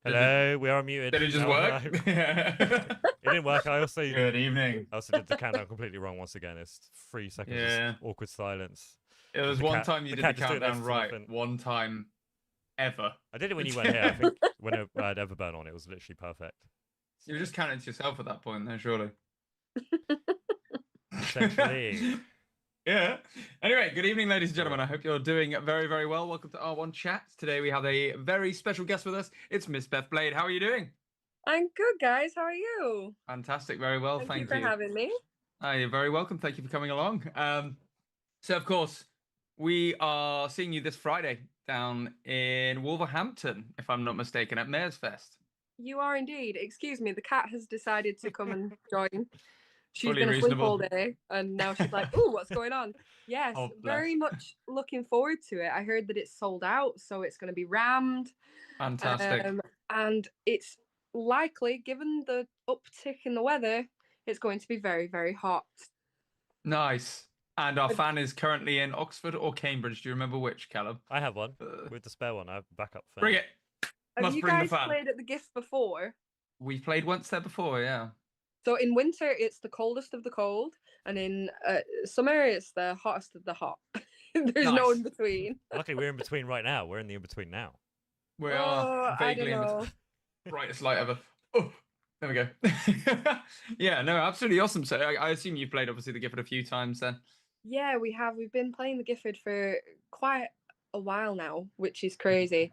Hello, we are muted. Did it just Now work? It didn't work. Good evening. I also did the countdown completely wrong once again. It's 3 seconds Yeah. of awkward silence. It was The one cat, time you the did the cat just doing this countdown for right. nothing. One time ever. I did it when you weren't here. I think when I had Everburn on, it was literally perfect. You were just counting to yourself at that point, then, surely. Essentially. Yeah. Anyway, good evening, ladies and gentlemen. I hope you're doing very, very well. Welcome to R1 Chat. Today we have a very special guest with us. It's Miss Beth Blade. How are you doing? I'm good, guys. How are you? Fantastic. Very well. Thank Thank you for having me. You're very welcome. Thank you for coming along. So, of course, we are seeing you this Friday down in Wolverhampton, if I'm not mistaken, at Mayor's Fest. You are indeed. Excuse me, the cat has decided to come and join. She's Fully been asleep reasonable. all day, and now she's like, "Ooh, what's going on?" Yes, Oh, bless. very much looking forward to it. I heard that it's sold out, so it's going to be rammed. Fantastic. And it's likely, given the uptick in the weather, it's going to be very, very hot. Nice. And our fan is currently in Oxford or Cambridge. Do you remember which, Callum? I have one. With the spare one, I have backup fan. Bring it. Have Must you bring the guys fan. played at the GIF before? We've played once there before, yeah. So in winter, it's the coldest of the cold, and in summer, it's the hottest of the hot. There's no Nice. in between. Luckily, we're in between right now. We're in the in between now. We Oh, are I don't vaguely in know. between. Brightest light ever. Oh, there we go. Yeah, no, absolutely awesome. So I assume you've played, obviously, the Gifford a few times then. Yeah, we have. We've been playing the Gifford for quite a while now, which is crazy.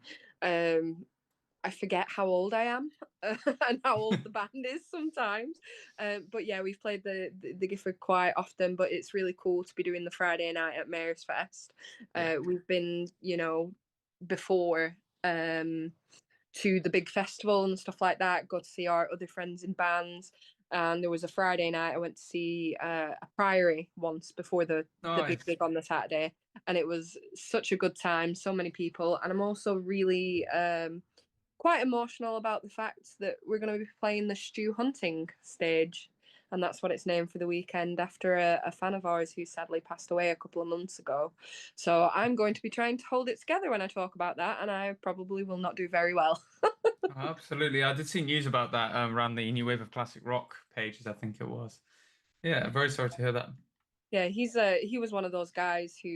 I forget how old I am and how old the band is sometimes. But yeah, we've played the Gifford quite often, but it's really cool to be doing the Friday night at Mayor's Fest. We've been, before to the big festival and stuff like that, got to see our other friends in bands. And there was a Friday night I went to see a Priory once before the big gig on the Saturday. And it was such a good time, so many people. And I'm also really quite emotional about the fact that we're going to be playing the Stew Hunting stage, and that's what it's named for the weekend after a fan of ours who sadly passed away a couple of months ago. So I'm going to be trying to hold it together when I talk about that, and I probably will not do very well. Absolutely. I did see news about that around the New Wave of Classic Rock pages, I think it was. Yeah, very sorry to hear that. Yeah, he was one of those guys who,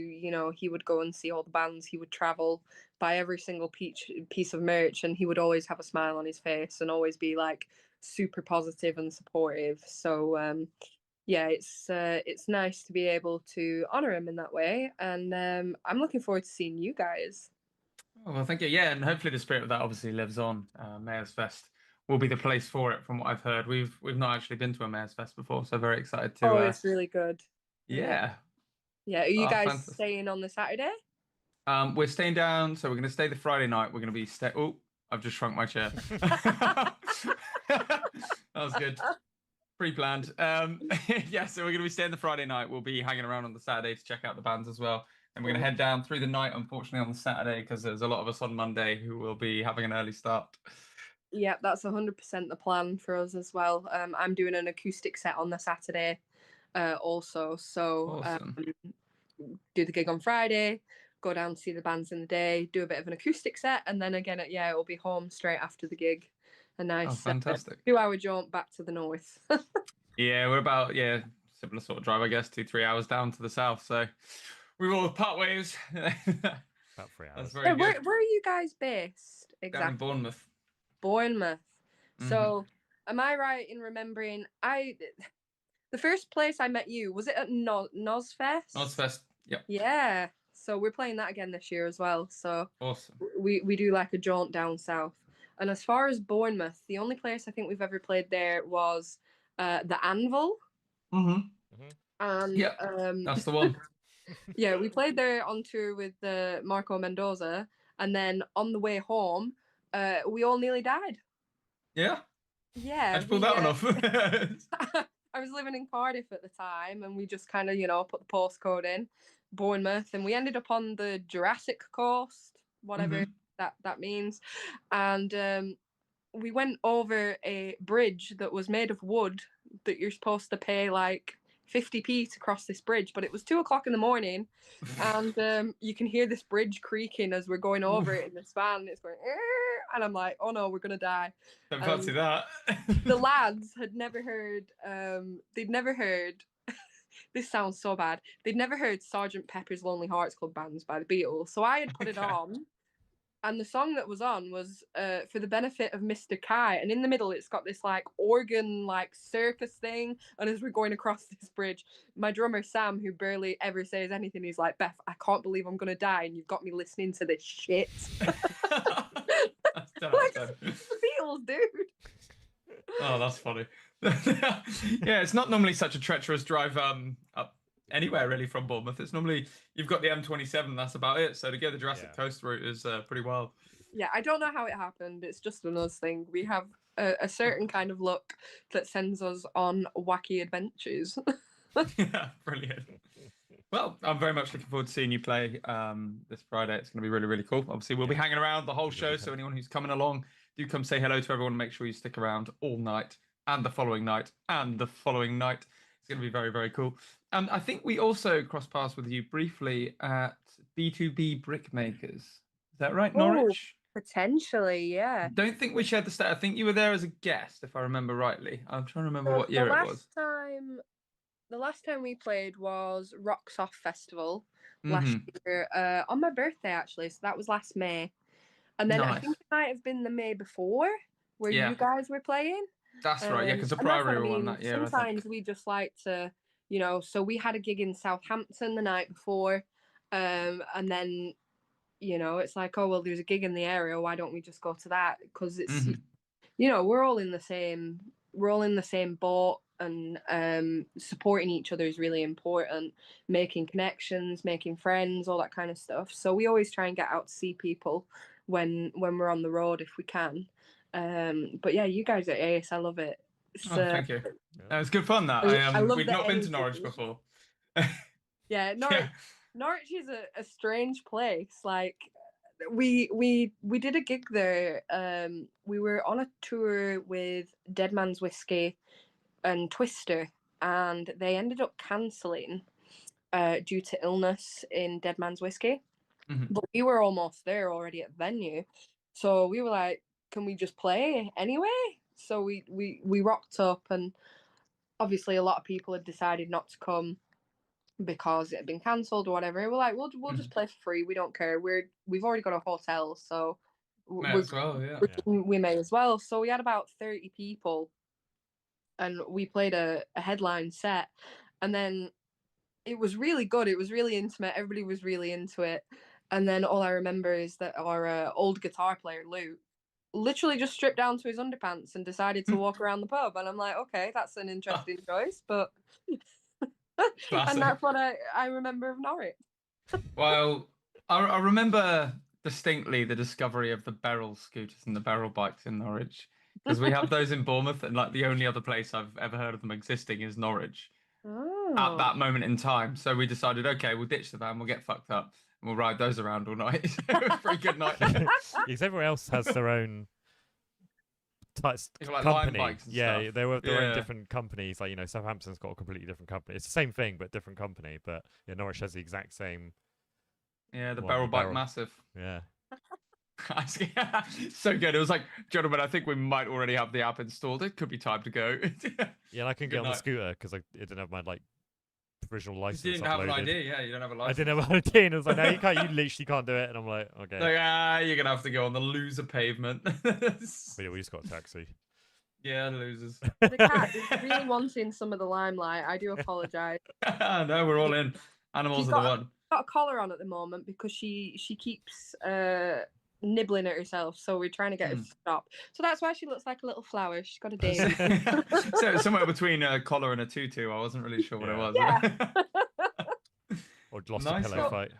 he would go and see all the bands, he would travel, buy every single piece of merch, and he would always have a smile on his face and always be like super positive and supportive. So yeah, it's nice to be able to honor him in that way, and I'm looking forward to seeing you guys. Oh, well, thank you. Yeah, and hopefully the spirit of that obviously lives on. Mayor's Fest will be the place for it, from what I've heard. We've not actually been to a Mayor's Fest before, so very excited to. Oh, it's really good. Yeah. Yeah. Are you guys fantastic. staying on the Saturday? We're staying down, so we're going to stay the Friday night. We're going to be Oh, I've just shrunk my chair. That was good. Pre-planned. Yeah, so we're going to be staying the Friday night. We'll be hanging around on the Saturday to check out the bands as well. And we're going to head down through the night, unfortunately, on the Saturday, because there's a lot of us on Monday who will be having an early start. Yeah, that's 100% the plan for us as well. I'm doing an acoustic set on the Saturday also. So Awesome. do the gig on Friday, go down to see the bands in the day, do a bit of an acoustic set, and then again, it'll be home straight after the gig. A nice fantastic 2-hour jaunt back to the north. Yeah, we're about, similar sort of drive, I guess, 2-3 hours down to the south. So we will part ways. About 3 hours. That's very good. Where are you guys based exactly? Down in Bournemouth. Bournemouth. So am I right in remembering the first place I met you, was it at Nozfest? Nozfest, yep. Yeah. So we're playing that again this year as well. So awesome. We do like a jaunt down south. And as far as Bournemouth, the only place I think we've ever played there was the Anvil. And yeah, that's the one. Yeah, we played there on tour with Marco Mendoza, and then on the way home, we all nearly died. Yeah. Yeah. I just pulled that one off. I was living in Cardiff at the time, and we just kind of, put the postcode in Bournemouth, and we ended up on the Jurassic Coast, whatever that means. And we went over a bridge that was made of wood that you're supposed to pay like 50p to cross this bridge, but it was 2 o'clock in the morning, and you can hear this bridge creaking as we're going over it in this van. It's going And I'm like, oh no, we're gonna die. Don't fancy that. The lads had never heard. They'd never heard. This sounds so bad. They'd never heard Sergeant Pepper's Lonely Hearts Club Bands by the Beatles, so I had put it Okay. on. And the song that was on was For the Benefit of Mr. Kai. And in the middle, it's got this like organ, like circus thing. And as we're going across this bridge, my drummer, Sam, who barely ever says anything, he's like, Beth, I can't believe I'm going to die. And you've got me listening to this shit. That's Like, done. the Beatles, dude. Oh, that's funny. Yeah, it's not normally such a treacherous drive up anywhere really from Bournemouth. It's normally you've got the M27, that's about it. So to go the Jurassic Coast route is pretty wild. Yeah, I don't know how it happened. It's just an us thing. We have a certain kind of luck that sends us on wacky adventures. Yeah, brilliant. Well, I'm very much looking forward to seeing you play this Friday. It's going to be really, really cool. Obviously, we'll be hanging around the whole show. So anyone who's coming along, do come say hello to everyone. Make sure you stick around all night and the following night and the following night. It's going to be very, very cool. I think we also crossed paths with you briefly at B2B Brickmakers. Is that right, Norwich? Potentially, yeah. Don't think we shared the stat. I think you were there as a guest, if I remember rightly. I'm trying to remember what year it was. The last time we played was Rock Soft Festival last Mhm. year, on my birthday actually. So that was last May, and then I Nice. think it might have been the May before where Yeah. you guys were playing. That's right, yeah, because the And that's what Priory I were on mean. that year, I Sometimes think. we just like to, so we had a gig in Southampton the night before, and then, it's like, oh well, there's a gig in the area. Why don't we just go to that? Because it's, Mhm. we're all in the same boat, and supporting each other is really important. Making connections, making friends, all that kind of stuff. So we always try and get out to see people when we're on the road if we can. But yeah, you guys are ace. I love it. Oh, thank you. It was good fun. That I love we've the not been to energy. Norwich before. Yeah, Norwich. Norwich is a strange place. Like we did a gig there. We were on a tour with Dead Man's Whiskey and Twister, and they ended up cancelling due to illness in Dead Man's Whiskey. Mhm. But we were almost there already at the venue, so we were like, "Can we just play anyway?" So we rocked up, and obviously a lot of people had decided not to come because it had been cancelled or whatever. We're like, we'll just play for free. We don't care. We've already got a hotel, so May as well, yeah. we may as well. So we had about 30 people, and we played a headline set, and then it was really good. It was really intimate. Everybody was really into it. And then all I remember is that our old guitar player, Luke, literally just stripped down to his underpants and decided to walk around the pub. And I'm like, okay, that's an interesting choice, but and that's what I remember of Norwich. Well, I remember distinctly the discovery of the barrel scooters and the barrel bikes in Norwich, because we have those in Bournemouth, and like the only other place I've ever heard of them existing is Norwich at that moment in time. So we decided, okay, we'll ditch the van, we'll get fucked up, and we'll ride those around all night. It was a pretty good night. Because everyone else has their own It's like company. Lime bikes and Yeah, stuff. they were their own different companies. Like, Southampton's got a completely different company. It's the same thing, but different company. But yeah, Norwich has the exact same. Yeah, the one, barrel bike massive. Yeah. So good. It was like, gentlemen, I think we might already have the app installed. It could be time to go. Yeah, and I couldn't get on the scooter because I didn't have my provisional license. You didn't have an ID, yeah. You don't have a license. I didn't have an ID, and I was like, no, you can't. You literally can't do it. And I'm like, okay. Like, you're gonna have to go on the loser pavement. But yeah, we just got a taxi. Yeah, losers. The cat is really wanting some of the limelight. I do apologise. No, we're all in. Animals are the one. Got a collar on at the moment because she keeps nibbling at herself, so we're trying to get her to stop. So that's why she looks like a little flower. She's got a daisy. So somewhere between a collar and a tutu. I wasn't really sure what it was. Yeah. Or lost a pillow fight.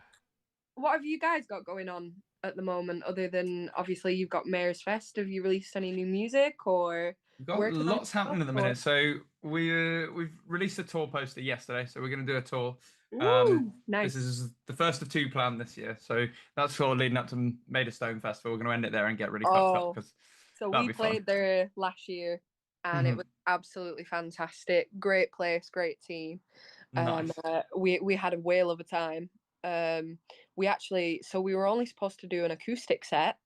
What have you guys got going on at the moment, other than obviously you've got Mayor's Fest? Have you released any new music, or we've got lots happening at the minute? So we've released a tour poster yesterday, so we're going to do a tour. Nice. This is the first of two planned this year, so that's sort of leading up to Made of Stone Festival. We're going to end it there and get really fucked up. So we played there last year, and it was absolutely fantastic. Great place, great team. Nice. We had a whale of a time. We were only supposed to do an acoustic set,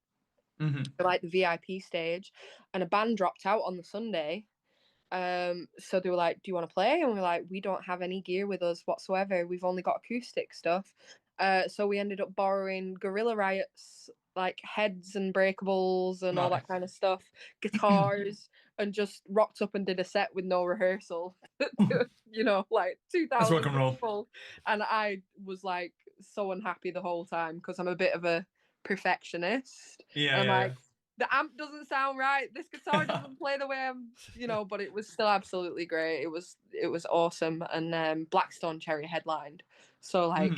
like the VIP stage, and a band dropped out on the Sunday. So they were like, "Do you want to play?" And we're like, "We don't have any gear with us whatsoever. We've only got acoustic stuff." So we ended up borrowing Gorilla Riot's like heads and breakables and all that kind of stuff, guitars, and just rocked up and did a set with no rehearsal. You know, like 2,000 people, and I was like so unhappy the whole time because I'm a bit of a perfectionist. And like, the amp doesn't sound right, this guitar doesn't play the way I'm, you know, but it was still absolutely great. It was awesome. And Blackstone Cherry headlined, so like,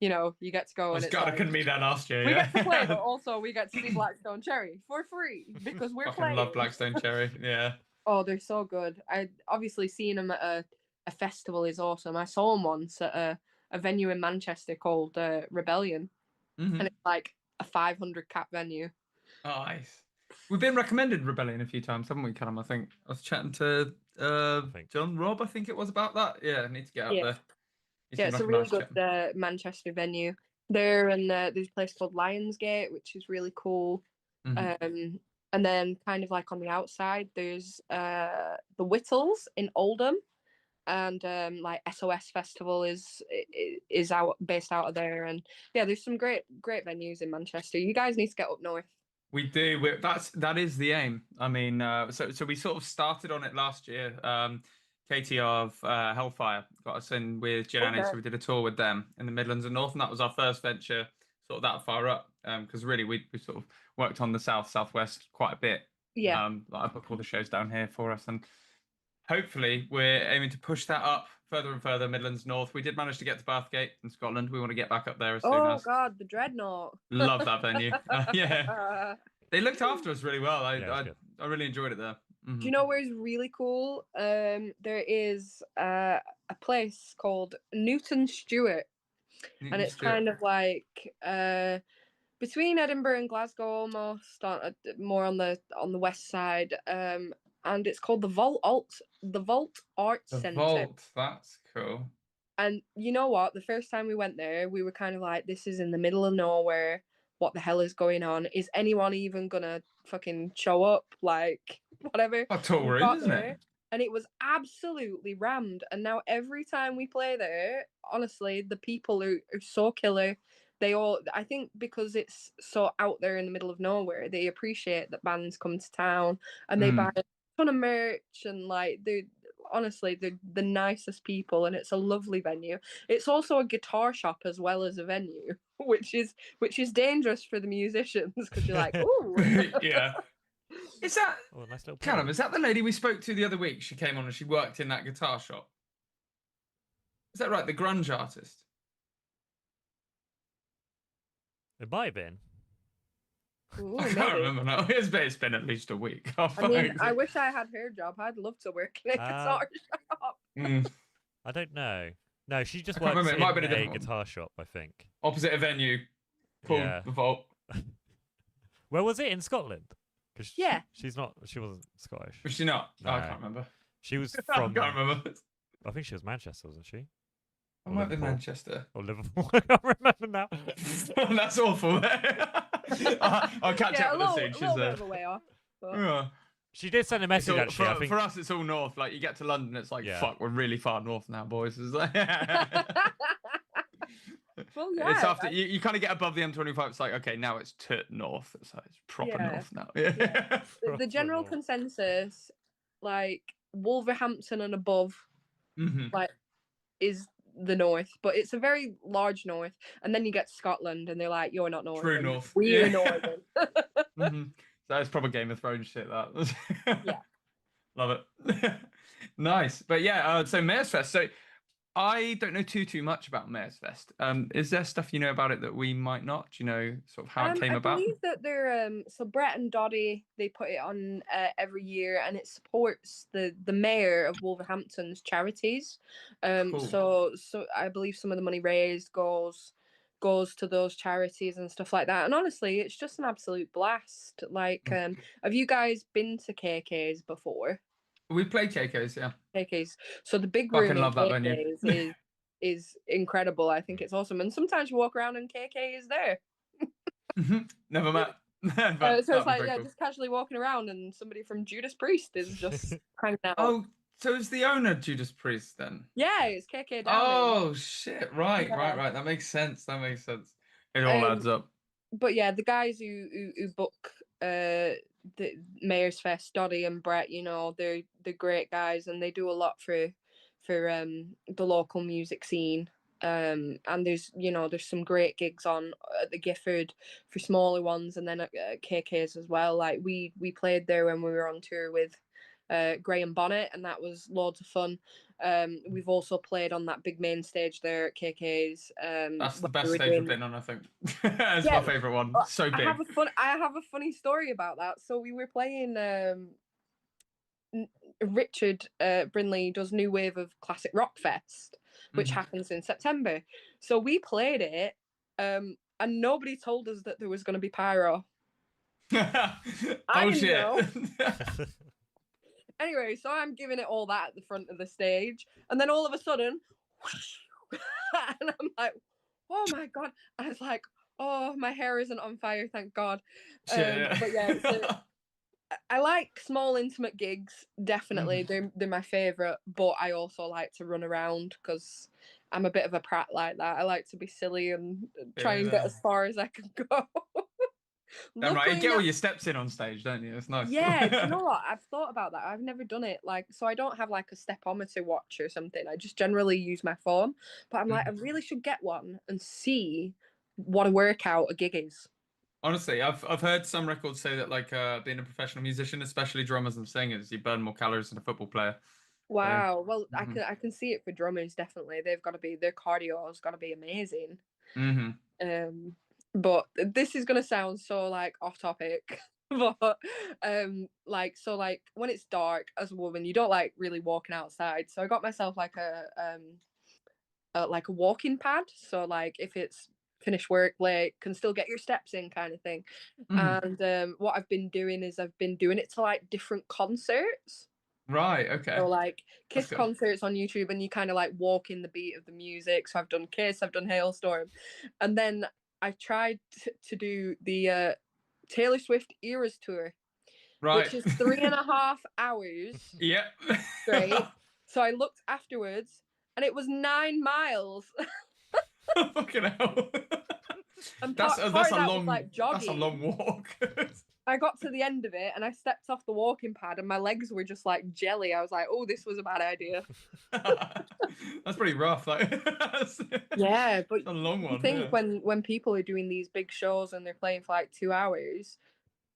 you know, you get to go, and it's I like, couldn't meet that last year. we get to play, but also we get to see Blackstone Cherry for free because we're playing. Love Blackstone Cherry. Yeah. Oh, they're so good. I obviously seeing them at a festival is awesome. I saw them once at a venue in Manchester called Rebellion, and it's like a 500 cap venue. Oh, nice. We've been recommended Rebellion a few times, haven't we, Callum? I think I was chatting to John Robb, I think it was, about that. Yeah, I need to get up there. Yeah, it's a really good Manchester venue there, and there's a place called Lionsgate, which is really cool. And then kind of like on the outside, there's the Whittles in Oldham, and like SOS Festival is based out of there. And yeah, there's some great venues in Manchester. You guys need to get up north. We do. That is the aim. I mean, so we sort of started on it last year. Katie of Hellfire got us in with Gianni, so we did a tour with them in the Midlands and North, and that was our first venture sort of that far up. Because really we sort of worked on the southwest quite a bit. Yeah. I booked all the shows down here for us, and hopefully we're aiming to push that up further and further, Midlands North. We did manage to get to Bathgate in Scotland. We want to get back up there as soon as. Oh God, the Dreadnought. Love that venue. Yeah. They looked after us really well. I really enjoyed it there. Do you know where's really cool? There is a place called Newton Stewart, and it's kind of like between Edinburgh and Glasgow, almost more on the west side. And it's called the Vault Arts Centre. The Vault, that's cool. And you know what? The first time we went there, we were kind of like, this is in the middle of nowhere. What the hell is going on? Is anyone even gonna fucking show up? Like, whatever. A touring, isn't it? And it was absolutely rammed. And now every time we play there, honestly, the people are so killer. They all, I think, because it's so out there in the middle of nowhere, they appreciate that bands come to town and they buy a ton of merch, and like they're the nicest people, and it's a lovely venue. It's also a guitar shop as well as a venue, which is dangerous for the musicians because you're like, ooh. Yeah. Is that nice little Callum? Is that the lady we spoke to the other week? She came on and she worked in that guitar shop. Is that right? The grunge artist. It might have been. Ooh, I can't remember now. It's been at least a week. I mean, I wish I had her job. I'd love to work in a guitar shop. I don't know. No, she just works in a guitar shop, I think. Opposite a venue called the Vault. Where was it? In Scotland? Yeah. She wasn't Scottish. Was she not? No. Oh, I can't remember. She was from... I can't remember. I think she was Manchester, wasn't she? I might be Manchester. Or Liverpool. I can't remember now. That's awful. I'll catch up with her soon. She's bit of a way off. But... Yeah. She did send a message, actually. I think... For us, it's all north. Like, you get to London, it's like, fuck, we're really far north now, boys. It's like... Well, yeah, it's after you kind of get above the M25. It's like, okay, now it's to north. It's like, it's proper north now. Yeah. The general consensus, like Wolverhampton and above, like is the north, but it's a very large north. And then you get to Scotland, and they're like, "You're not northern. True north. We're northern." That is proper Game of Thrones shit. That. Yeah. Love it. Nice, but yeah. So Mayor's Fest. So I don't know too much about Mayor's Fest. Is there stuff you know about it that we might not? Do you know sort of how it came about? I believe that they're so Brett and Doddy, they put it on every year, and it supports the mayor of Wolverhampton's charities. Cool. So I believe some of the money raised goes to those charities and stuff like that. And honestly, it's just an absolute blast. Like, have you guys been to KK's before? We played KK's, yeah. KK's. So the big room in KK's is incredible. I think it's awesome. And sometimes you walk around and KK is there. Never met. But So it's that'd be like, very yeah, cool. just casually walking around, and somebody from Judas Priest is just hanging out. Oh, so it's the owner Judas Priest then? Yeah, it's KK Downing. Oh shit! Right, Yeah. right. That makes sense. That makes sense. It all adds up. But yeah, the guys who book the Mayor's Fest, Doddy and Brett, you know, they're great guys, and they do a lot for the local music scene. And there's some great gigs on at the Gifford for smaller ones, and then at KK's as well. Like we played there when we were on tour with Graham Bonnet, and that was loads of fun. We've also played on that big main stage there at KK's. That's the when we best were stage we've doing- been on, I think. It's Yeah, my favorite one. So I big. have a funny story about that. So we were playing. Richard Brinley does New Wave of Classic Rock Fest, which happens in September. So we played it, and nobody told us that there was going to be pyro. I didn't shit. know. Anyway, so I'm giving it all that at the front of the stage, and then all of a sudden, whoosh, and I'm like, oh my god! I was like, oh, my hair isn't on fire, thank God. Shit. But yeah, I like small intimate gigs, definitely. They're my favourite, but I also like to run around because I'm a bit of a prat like that. I like to be silly and try and get as far as I can go. Damn right, you get now- all your steps in on stage, don't you? It's nice. Yeah, do you know what? I've thought about that. I've never done it. Like, so I don't have like a stepometer watch or something. I just generally use my phone. But I'm like, I really should get one and see what a workout a gig is. Honestly, I've heard some records say that like being a professional musician, especially drummers and singers, you burn more calories than a football player. Wow. Well, I can see it for drummers, definitely. Their cardio has got to be amazing. But this is gonna sound so like off topic. But like when it's dark as a woman, you don't like really walking outside. So I got myself like a walking pad. So like if it's finish work late, can still get your steps in kind of thing. And what I've been doing is I've been doing it to like different concerts. Right, okay. So like Kiss concerts on YouTube, and you kind of like walk in the beat of the music. So I've done Kiss, I've done Hailstorm, and then I tried to do the Taylor Swift Eras tour, right, which is 3.5 hours. Yep. Straight. So I looked afterwards, and it was 9 miles. Fucking hell. And That's a long, like jogging. that's a long walk. I got to the end of it and I stepped off the walking pad and my legs were just like jelly. I was like, oh, this was a bad idea. That's pretty rough. Like, yeah, but a long one. I think when people are doing these big shows and they're playing for like 2 hours,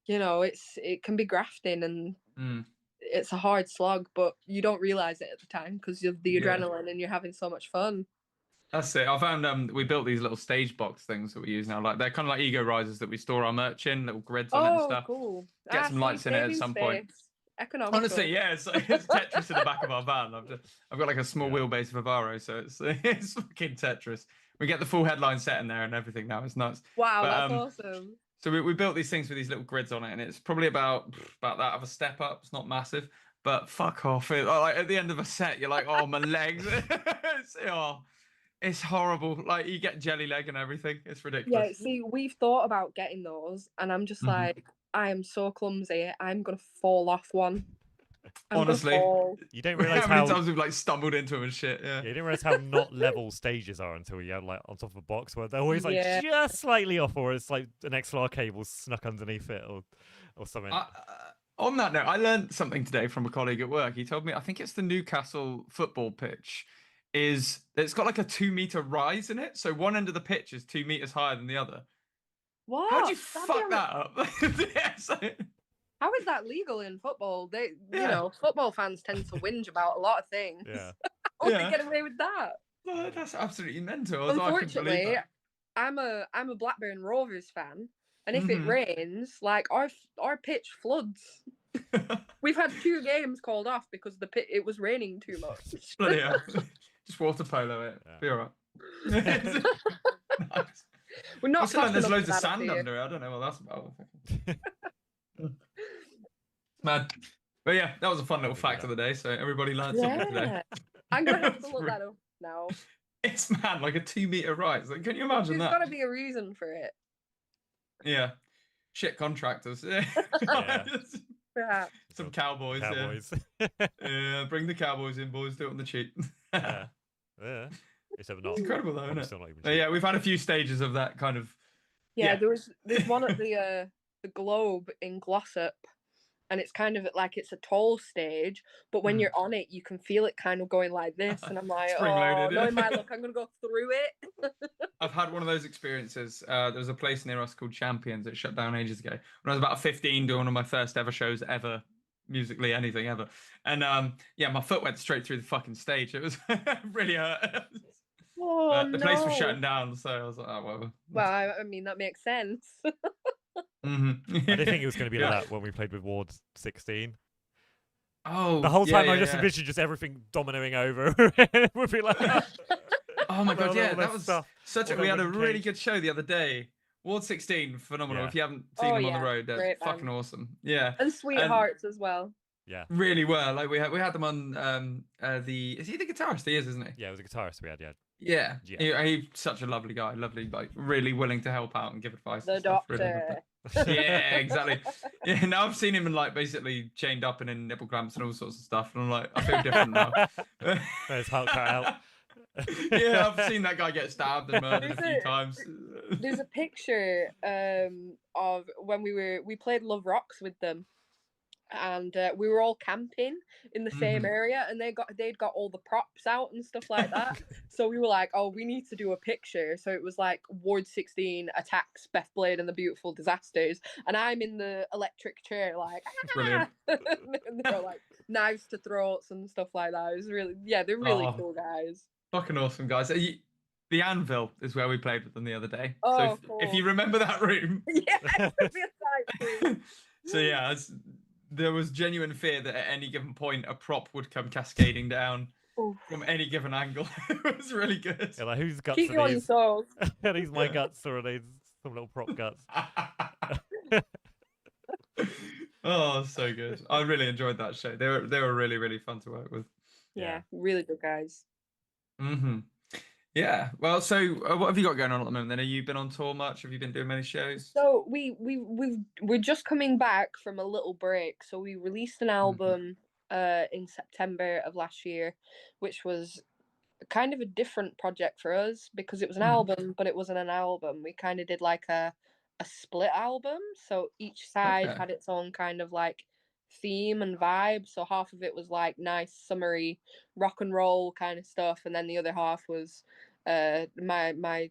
you know, it can be grafting and it's a hard slog, but you don't realize it at the time because of the adrenaline and you're having so much fun. That's it. I found we built these little stage box things that we use now. Like they're kind of like ego risers that we store our merch in, little grids on it and stuff. Cool. Get some lights in it at some point. Economical. Honestly, yeah, it's Tetris in the back of our van. I've got like a small wheelbase Vivaro, so it's fucking Tetris. We get the full headline set in there and everything now. It's nuts. Wow, that's awesome. So we built these things with these little grids on it, and it's probably about that of a step up. It's not massive, but fuck off. Like at the end of a set, you're like, oh, my legs. It's horrible. Like you get jelly leg and everything. It's ridiculous. Yeah, see, we've thought about getting those, and I'm just like, I am so clumsy. I'm gonna fall off one. Honestly, you don't realize how many times we've like stumbled into them and shit. Yeah, you don't realize how not level stages are until you're like on top of a box where they're always like just slightly off, or it's like an XLR cable snuck underneath it, or something. On that note, I learned something today from a colleague at work. He told me, I think it's the Newcastle football pitch. It's got like a 2-meter rise in it, so one end of the pitch is 2 meters higher than the other. What? How'd you fuck that up? How is that legal in football? You know, football fans tend to whinge about a lot of things. Yeah. How do they get away with that? Well, that's absolutely mental. Unfortunately, I'm a Blackburn Rovers fan, and if it rains, like our pitch floods. We've had 2 games called off because it was raining too much. Bloody hell. Just water polo it. Yeah. Be all right. Nice. We're not. There's loads of sand under it. I don't know what that's about. Mad. But yeah, that was a fun little fact of the day. So everybody learned something today. I'm gonna have to look that up now. It's like a 2-meter rise. Like, can you imagine that? There's got to be a reason for it. Yeah. shit contractors. Yeah. Yeah. Some cowboys. Cowboys. Yeah, bring the cowboys in, boys. Do it on the cheap. Yeah. Yeah. Except not. It's incredible, though, isn't Probably it? still not even But cheap. yeah, we've had a few stages of that kind of. Yeah, there's one at the Globe in Glossop, and it's kind of like it's a tall stage, but when you're on it, you can feel it kind of going like this, and I'm like, Spring-loaded. knowing my luck, I'm gonna go through it. I've had one of those experiences. There was a place near us called Champions that shut down ages ago. When I was about 15, doing one of my first ever shows ever, musically anything ever. And yeah, my foot went straight through the fucking stage. It was really hurt. Oh But the place was no. shutting down, so I was like, oh, whatever. Well, I mean that makes sense. I I did think it was going to be like that when we played with Ward 16. Oh, The whole time I just yeah. envisioned just everything dominoing over. It would be like, Oh my god, all yeah, this that was stuff, such a. all We that had a wooden really cage. good show the other day. Ward 16, phenomenal. Yeah. If you haven't seen Oh, them on the yeah, road, they're great fucking band. awesome. Yeah, And Sweethearts as well. Yeah. really well. Like we had them on the. Is he the guitarist? He is, isn't he? Yeah, it was a guitarist we had, yeah. Yeah, Yeah. he's such a lovely guy, lovely, like really willing to help out and give advice. The and stuff. Really loved Doctor. it. Yeah, exactly. Yeah, now I've seen him in like basically chained up and in nipple clamps and all sorts of stuff, and I'm like, I feel different now. There's Hulk cut out. Yeah, I've seen that guy get stabbed and murdered a few times. There's a picture of when we played Love Rocks with them, and we were all camping in the same area, and they'd got all the props out and stuff like that. So we were like, oh, we need to do a picture. So it was like Ward 16 attacks Beth Blade and the Beautiful Disasters, and I'm in the electric chair like, Brilliant. and they're like knives to throats and stuff like that. It was really, yeah, they're really cool guys. Fucking awesome, guys. The Anvil is where we played with them the other day. Oh, so if you remember that room. Yeah, So yeah, there was genuine fear that at any given point a prop would come cascading down from any given angle. It was really good. Yeah, like, whose guts keep you are on your these? toes. Are these my guts or are these some little prop guts? Oh, so good. I really enjoyed that show. They were really, really fun to work with. Yeah, really good guys. Yeah. Well, so what have you got going on at the moment then? Have you been on tour much? Have you been doing many shows? So we're just coming back from a little break. So we released an album in September of last year, which was kind of a different project for us because it was an album, but it wasn't an album. We kind of did like a split album. So each side had its own kind of like theme and vibe. So half of it was like nice summery rock and roll kind of stuff, and then the other half was my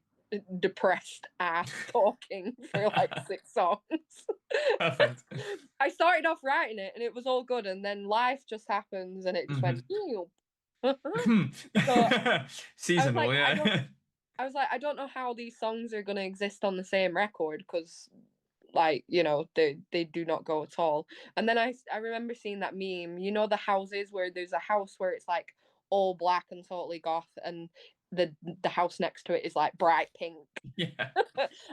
depressed ass talking for like 6 songs. Perfect. I started off writing it and it was all good, and then life just happens and it just went seasonal. I was like, I don't know how these songs are gonna exist on the same record because, like, you know, they do not go at all. And then I remember seeing that meme, you know, the houses where there's a house where it's like all black and totally goth, and the house next to it is like bright pink. Yeah.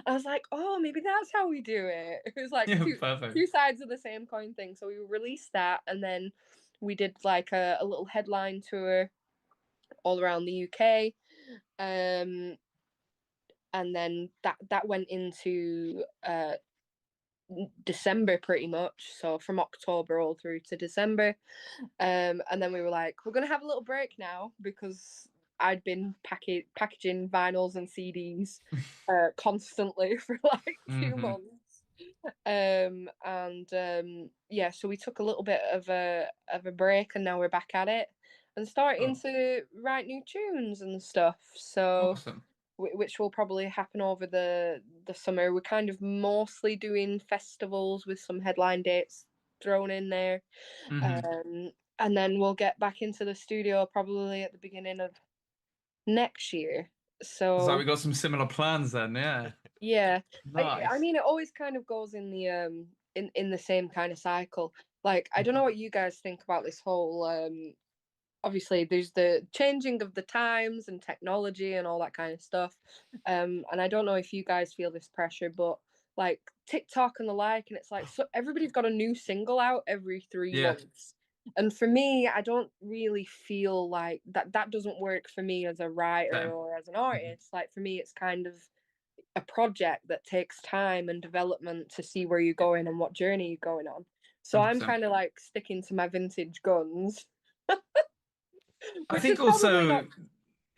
I was like, oh, maybe that's how we do it. It was like two sides of the same coin thing. So we released that, and then we did like a little headline tour all around the UK. And then that went into December pretty much, so from October all through to December. And then we were like, we're gonna have a little break now because I'd been packaging vinyls and CDs constantly for like 2 months. Yeah, so we took a little bit of a break, and now we're back at it and starting to write new tunes and stuff. So awesome. Which will probably happen over the summer. We're kind of mostly doing festivals with some headline dates thrown in there. And then we'll get back into the studio probably at the beginning of next year. So we got some similar plans then, yeah. Yeah. Nice. I mean, it always kind of goes in the in the same kind of cycle. Like, I don't know what you guys think about this whole obviously there's the changing of the times and technology and all that kind of stuff. And I don't know if you guys feel this pressure, but like TikTok and the like, and it's like, so everybody's got a new single out every 3 months. And for me, I don't really feel like that doesn't work for me as a writer or as an artist. Like, for me, it's kind of, a project that takes time and development to see where you're going and what journey you're going on. So I'm 100%. kind of like sticking to my vintage guns, I which is think probably not. also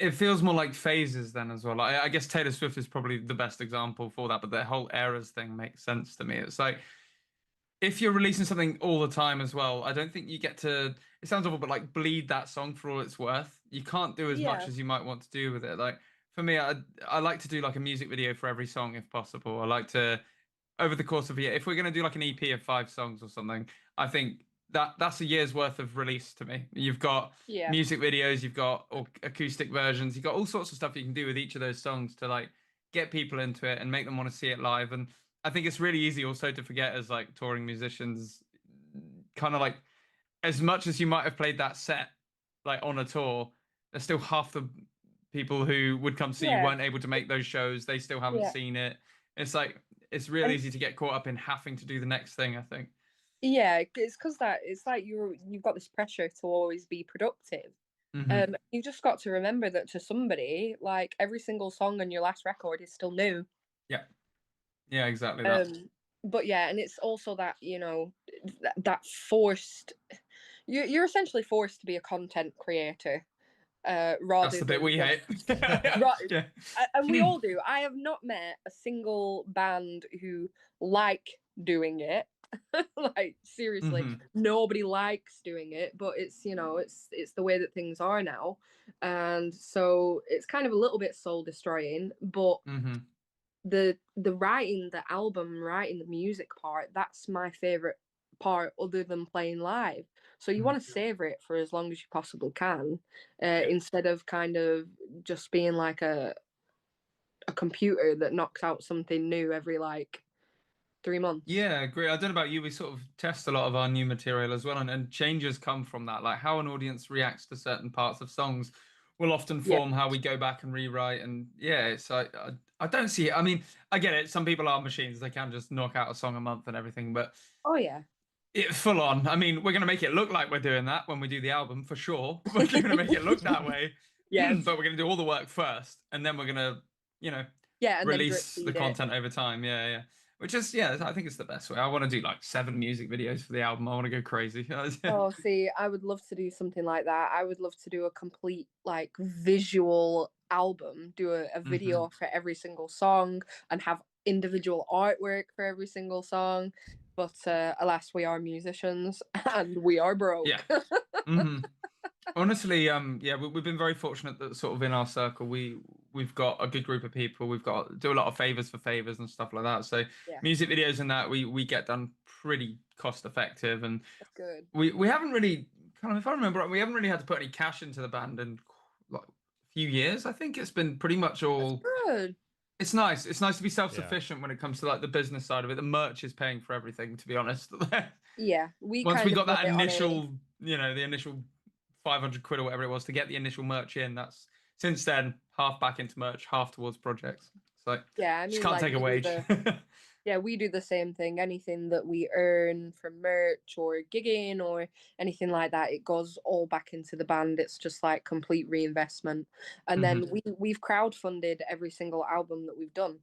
it feels more like phases then as well. I guess Taylor Swift is probably the best example for that, but the whole eras thing makes sense to me. It's like if you're releasing something all the time as well, I don't think you get to, it sounds awful, but like bleed that song for all it's worth. You can't do as much Yeah, as you might want to do with it. Like for me, I like to do like a music video for every song if possible. I like to, over the course of a year, if we're going to do like an EP of 5 songs or something, I think that's a year's worth of release to me. You've got yeah, music videos, you've got acoustic versions, you've got all sorts of stuff you can do with each of those songs to like get people into it and make them want to see it live. And I think it's really easy also to forget as like touring musicians, kind of like as much as you might have played that set like on a tour, there's still half the people who would come see you yeah, weren't able to make those shows. They still haven't yeah. seen it. It's like it's real And easy to get caught up in having to do the next thing, I think. yeah, it's because that it's like you've got this pressure to always be productive. Hmm. You just got to remember that to somebody, like every single song on your last record is still new. Yeah. Yeah, exactly that. But yeah, and it's also that, that forced, you're essentially forced to be a content creator, That's rather the bit than we hate. just right. Yeah. And we all do. I have not met a single band who like doing it. Like seriously, Hmm. nobody likes doing it, but it's it's the way that things are now, and so it's kind of a little bit soul destroying. But Hmm. the writing, the album writing, the music part, that's my favorite part other than playing live. So you want to savor it for as long as you possibly can, Yeah. instead of kind of just being like a computer that knocks out something new every like 3 months. Yeah, great. I don't know about you. We sort of test a lot of our new material as well, and changes come from that. Like how an audience reacts to certain parts of songs will often Yeah. form how we go back and rewrite. And yeah, it's I don't see it. I mean, I get it. Some people are machines; they can just knock out a song a month and everything. But Oh yeah. full on. I mean, we're gonna make it look like we're doing that when we do the album for sure. We're gonna make it look that way, Yes. but we're gonna do all the work first, and then we're gonna, you know, Yeah, and then drip release the feed it. content over time. Yeah, yeah. Which is, yeah, I think it's the best way. I want to do like 7 music videos for the album. I want to go crazy. Oh, see, I would love to do something like that. I would love to do a complete like visual album, do a Hmm. video for every single song and have individual artwork for every single song. But alas, we are musicians and we are Yeah. broke. Hmm. Honestly, yeah, we've been very fortunate that sort of in our circle we've got a good group of people. We've got do a lot of favors for favors and stuff like that. So Yeah, music videos and that we get done pretty cost effective, and that's good. we haven't really kind of, if I remember right, we haven't really had to put any cash into the band in like a few years. I think it's been pretty much That's all. good. It's nice. It's nice to be Yeah. self-sufficient when it comes to like the business side of it. The merch is paying for everything, to be honest. Yeah, we Once we kind of got run that it on a initial, the initial 500 quid or whatever it was to get the initial merch in, that's since then half back into merch, half towards projects. So yeah, I just mean can't like take a we do wage. the yeah, we do the same thing. Anything that we earn from merch or gigging or anything like that, it goes all back into the band. It's just like complete reinvestment. And Hmm. then we've crowdfunded every single album that we've done.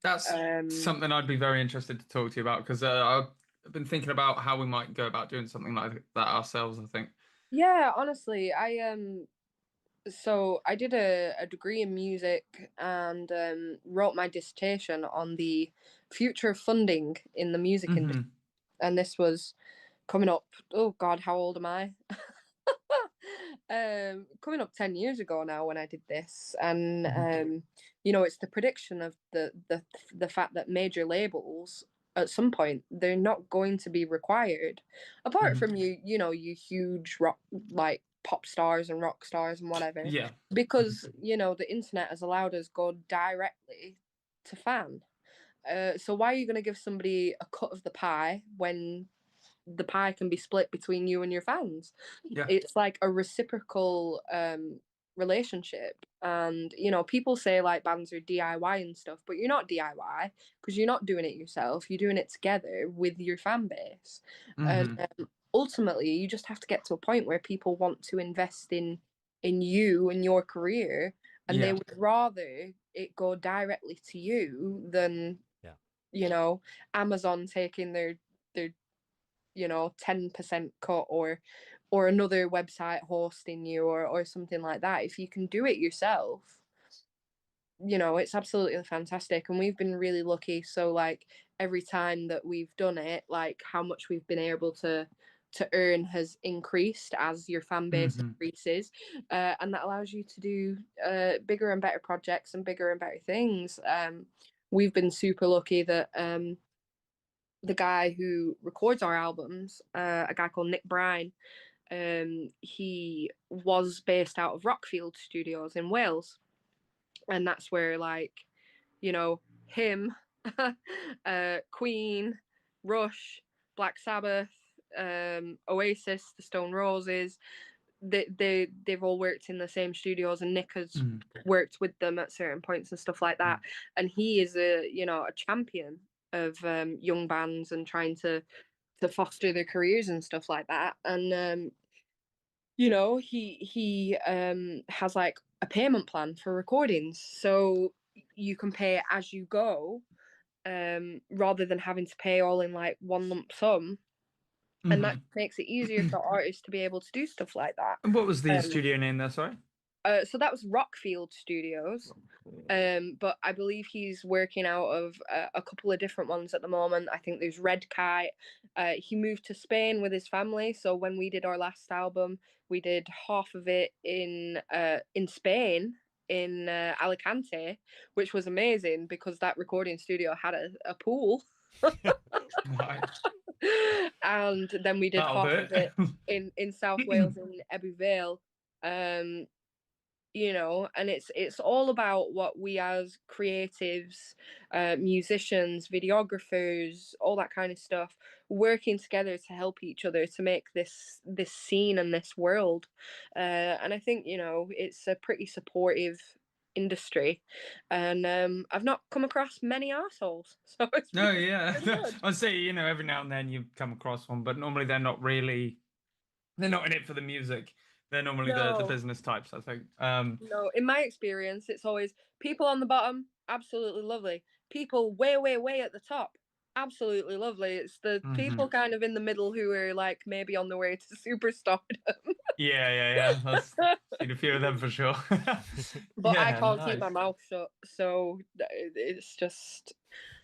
That's Um, something I'd be very interested to talk to you about because I've been thinking about how we might go about doing something like that ourselves, I think. yeah, honestly, so I did a degree in music and wrote my dissertation on the future of funding in the music industry. Hmm. And this was coming up, oh God, how old am I? Coming up 10 years ago now when I did this, and Hmm. it's the prediction of the fact that major labels at some point they're not going to be required, apart Hmm. from you huge rock like pop stars and rock stars and whatever, Yeah. because the internet has allowed us go directly to fan. So why are you going to give somebody a cut of the pie when the pie can be split between you and your fans? Yeah. It's like a reciprocal relationship. And people say like bands are DIY and stuff, but you're not DIY because you're not doing it yourself, you're doing it together with your fan base. And Hmm. ultimately you just have to get to a point where people want to invest in you and your career, and they Yeah. would rather it go directly to you than Amazon taking their 10% cut, or another website hosting you, or something like that. If you can do it yourself, it's absolutely fantastic. And we've been really lucky. So like every time that we've done it, like how much we've been able to earn has increased as your fan base increases, and that allows you to do bigger and better projects and bigger and better things. We've been super lucky that the guy who records our albums, a guy called Nick Bryan, he was based out of Rockfield Studios in Wales, and that's where him, Queen, Rush, Black Sabbath, Oasis, the Stone Roses, they've all worked in the same studios, and Nick has worked with them at certain points and stuff like that. And he is a champion of young bands and trying to foster their careers and stuff like that. And he has like a payment plan for recordings, so you can pay as you go, rather than having to pay all in like one lump sum. And that makes it easier for artists to be able to do stuff like that. And what was the studio name there, sorry? So that was Rockfield Studios. But I believe he's working out of a couple of different ones at the moment. I think there's Red Kite. He moved to Spain with his family. So when we did our last album, we did half of it in Spain, in Alicante, which was amazing because that recording studio had a pool. Nice. And then we did half of it in South Wales in Ebbw Vale. And it's all about what we as creatives, musicians, videographers, all that kind of stuff, working together to help each other to make this scene and this world. And I think it's a pretty supportive industry, and I've not come across many arseholes, so it's I'd say every now and then you come across one, but normally they're not in it for the music. They're normally the business types, I think. No, in my experience, it's always people on the bottom, absolutely lovely. People way at the top, absolutely lovely. It's the people kind of in the middle who are like maybe on the way to superstardom. Yeah. I've seen a few of them for sure. But I can't keep my mouth shut, so it's just...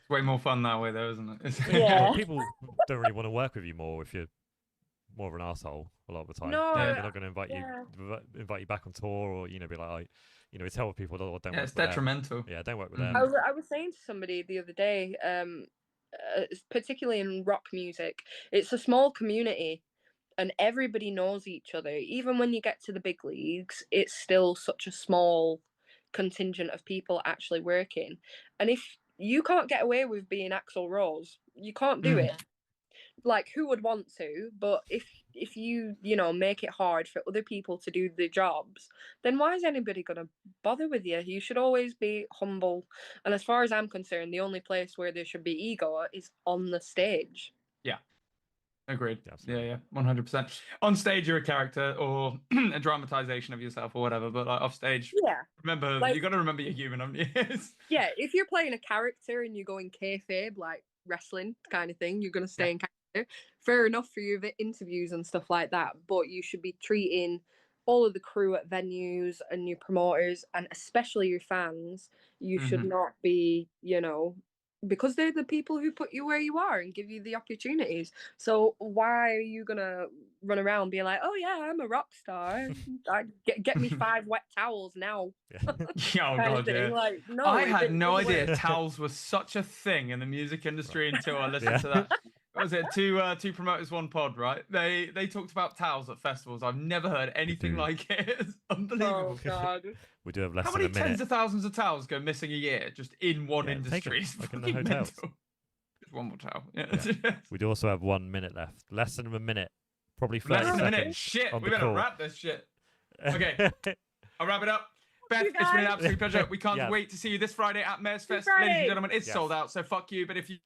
It's way more fun that way, though, isn't it? Yeah. People don't really want to work with you more if you're more of an asshole a lot of the time. No, they're not going to invite you back on tour, or be like, tell people don't work with it's detrimental. Yeah, don't work with them. I was saying to somebody the other day, particularly in rock music, it's a small community and everybody knows each other. Even when you get to the big leagues, it's still such a small contingent of people actually working. And if you can't get away with being Axl Rose, you can't do it. Like, who would want to? But if you make it hard for other people to do the jobs, then why is anybody gonna bother with you? You should always be humble. And as far as I'm concerned, the only place where there should be ego is on the stage. Yeah. Agreed. Absolutely. Yeah, 100%. On stage, you're a character or a dramatization of yourself or whatever, but like off stage, remember, you got to remember you're human, haven't you? Yeah, if you're playing a character and you're going kayfabe, like wrestling kind of thing, you're going to stay in character. Fair enough for your interviews and stuff like that, but you should be treating all of the crew at venues and your promoters, and especially your fans, you should not be, because they're the people who put you where you are and give you the opportunities. So why are you gonna run around being like, oh yeah, I'm a rock star, get me 5 wet towels now? Oh god, yeah. Like, no, I had no idea towels were such a thing in the music industry until I listened to that. What was it? Two promoters, one pod, right? They talked about towels at festivals. I've never heard anything like it. It's unbelievable. Oh god. We do have less How than a many minute. tens of thousands of towels go missing a year just in one industry? Take it, like in the hotels. Just one more towel. Yeah. We do also have 1 minute left. Less than a minute. Probably 30 Less than a seconds. minute. Shit, we better call. wrap this shit. Okay, I'll wrap it up. Beth, it's been an absolute pleasure. We can't wait to see you this Friday at Mayor's Fest. Ladies and gentlemen, it's sold out, so fuck you. But if you